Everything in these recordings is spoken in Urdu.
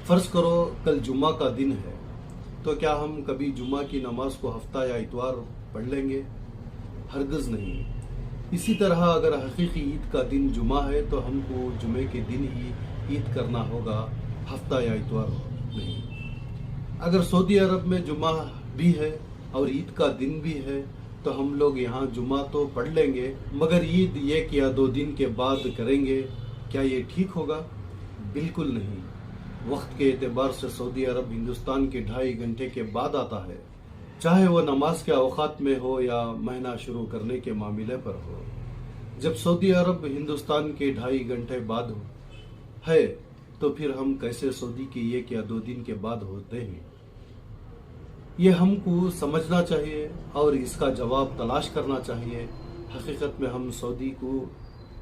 فرض کرو کل جمعہ کا دن ہے، تو کیا ہم کبھی جمعہ کی نماز کو ہفتہ یا اتوار پڑھ لیں گے؟ ہرگز نہیں۔ اسی طرح اگر حقیقی عید کا دن جمعہ ہے تو ہم کو جمعے کے دن ہی عید کرنا ہوگا، ہفتہ یا اتوار نہیں۔ اگر سعودی عرب میں جمعہ بھی ہے اور عید کا دن بھی ہے تو ہم لوگ یہاں جمعہ تو پڑھ لیں گے، مگر عید 1 یا 2 دن کے بعد کریں گے۔ کیا یہ ٹھیک ہوگا؟ بالکل نہیں۔ وقت کے اعتبار سے سعودی عرب ہندوستان کے 2.5 گھنٹے کے بعد آتا ہے، چاہے وہ نماز کے اوقات میں ہو یا مہینہ شروع کرنے کے معاملے پر ہو۔ جب سعودی عرب ہندوستان کے 2.5 گھنٹے بعد ہے تو پھر ہم کیسے سعودی کے 1 یا 2 دن کے بعد ہوتے ہیں؟ یہ ہم کو سمجھنا چاہیے اور اس کا جواب تلاش کرنا چاہیے۔ حقیقت میں ہم سعودی کو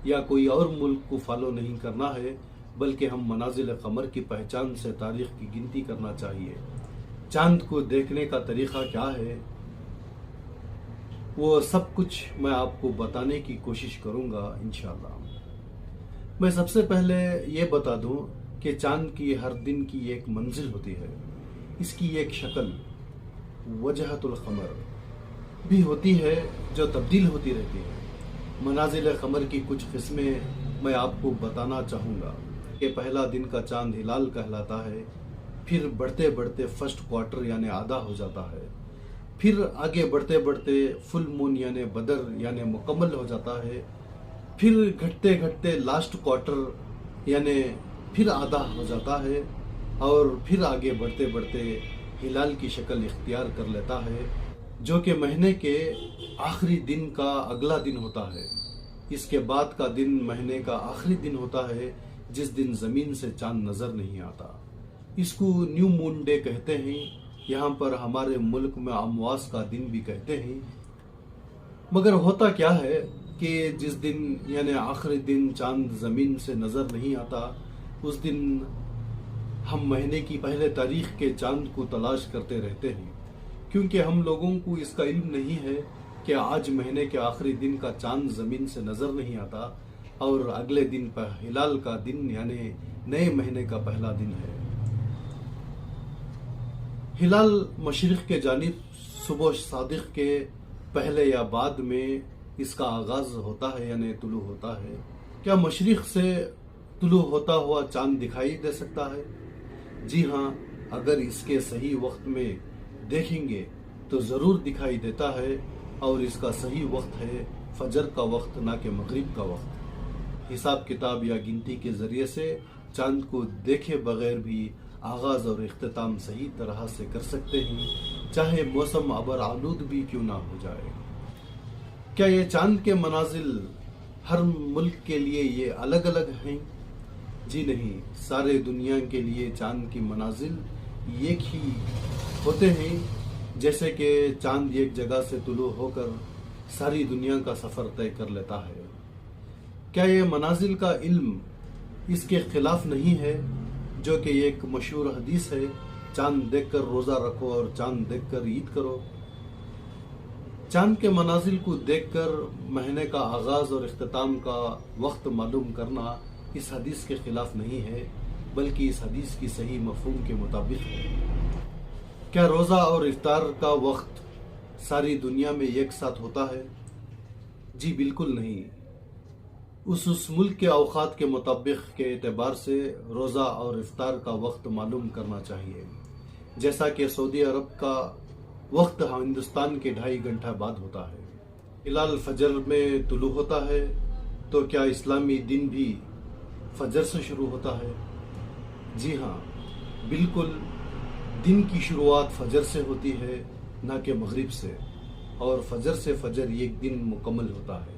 یا کوئی اور ملک کو فالو نہیں کرنا ہے، بلکہ ہم منازل قمر کی پہچان سے تاریخ کی گنتی کرنا چاہیے۔ چاند کو دیکھنے کا طریقہ کیا ہے، وہ سب کچھ میں آپ کو بتانے کی کوشش کروں گا انشاءاللہ۔ میں سب سے پہلے یہ بتا دوں کہ چاند کی ہر دن کی ایک منزل ہوتی ہے، اس کی ایک شکل وجہت القمر بھی ہوتی ہے جو تبدیل ہوتی رہتی ہے۔ منازل قمر کی کچھ قسمیں میں آپ کو بتانا چاہوں گا کہ پہلا دن کا چاند ہلال کہلاتا ہے، پھر بڑھتے بڑھتے فرسٹ کوارٹر یعنی آدھا ہو جاتا ہے، پھر آگے بڑھتے بڑھتے فل مون یعنی بدر یعنی مکمل ہو جاتا ہے، پھر گھٹتے گھٹتے لاسٹ کوارٹر یعنی پھر آدھا ہو جاتا ہے، اور پھر آگے بڑھتے بڑھتے ہلال کی شکل اختیار کر لیتا ہے، جو کہ مہینے کے آخری دن کا اگلا دن ہوتا ہے۔ اس کے بعد کا دن مہینے کا آخری دن ہوتا ہے، جس دن زمین سے چاند نظر نہیں آتا۔ اس کو نیو مون ڈے کہتے ہیں، یہاں پر ہمارے ملک میں امواس کا دن بھی کہتے ہیں۔ مگر ہوتا کیا ہے کہ جس دن یعنی آخری دن چاند زمین سے نظر نہیں آتا، اس دن ہم مہینے کی پہلے تاریخ کے چاند کو تلاش کرتے رہتے ہیں، کیونکہ ہم لوگوں کو اس کا علم نہیں ہے کہ آج مہینے کے آخری دن کا چاند زمین سے نظر نہیں آتا اور اگلے دن پر ہلال کا دن یعنی نئے مہینے کا پہلا دن ہے۔ ہلال مشرق کے جانب صبح صادق کے پہلے یا بعد میں اس کا آغاز ہوتا ہے یعنی طلوع ہوتا ہے۔ کیا مشرق سے طلوع ہوتا ہوا چاند دکھائی دے سکتا ہے؟ جی ہاں، اگر اس کے صحیح وقت میں دیکھیں گے تو ضرور دکھائی دیتا ہے، اور اس کا صحیح وقت ہے فجر کا وقت، نہ کہ مغرب کا وقت۔ حساب کتاب یا گنتی کے ذریعے سے چاند کو دیکھے بغیر بھی آغاز اور اختتام صحیح طرح سے کر سکتے ہیں، چاہے موسم ابر آلود بھی کیوں نہ ہو جائے۔ کیا یہ چاند کے منازل ہر ملک کے لیے یہ الگ الگ ہیں؟ جی نہیں، سارے دنیا کے لیے چاند کی منازل ایک ہی ہوتے ہیں، جیسے کہ چاند ایک جگہ سے طلوع ہو کر ساری دنیا کا سفر طے کر لیتا ہے۔ کیا یہ منازل کا علم اس کے خلاف نہیں ہے، جو کہ ایک مشہور حدیث ہے، چاند دیکھ کر روزہ رکھو اور چاند دیکھ کر عید کرو۔ چاند کے منازل کو دیکھ کر مہینے کا آغاز اور اختتام کا وقت معلوم کرنا اس حدیث کے خلاف نہیں ہے، بلکہ اس حدیث کی صحیح مفہوم کے مطابق ہے۔ کیا روزہ اور افطار کا وقت ساری دنیا میں ایک ساتھ ہوتا ہے؟ جی بالکل نہیں۔ اس ملک کے اوقات کے مطابق کے اعتبار سے روزہ اور افطار کا وقت معلوم کرنا چاہیے، جیسا کہ سعودی عرب کا وقت ہندوستان کے 2.5 گھنٹہ بعد ہوتا ہے۔ ہلال فجر میں طلوع ہوتا ہے، تو کیا اسلامی دن بھی فجر سے شروع ہوتا ہے؟ جی ہاں، بالکل۔ دن کی شروعات فجر سے ہوتی ہے، نہ کہ مغرب سے، اور فجر سے فجر ایک دن مکمل ہوتا ہے۔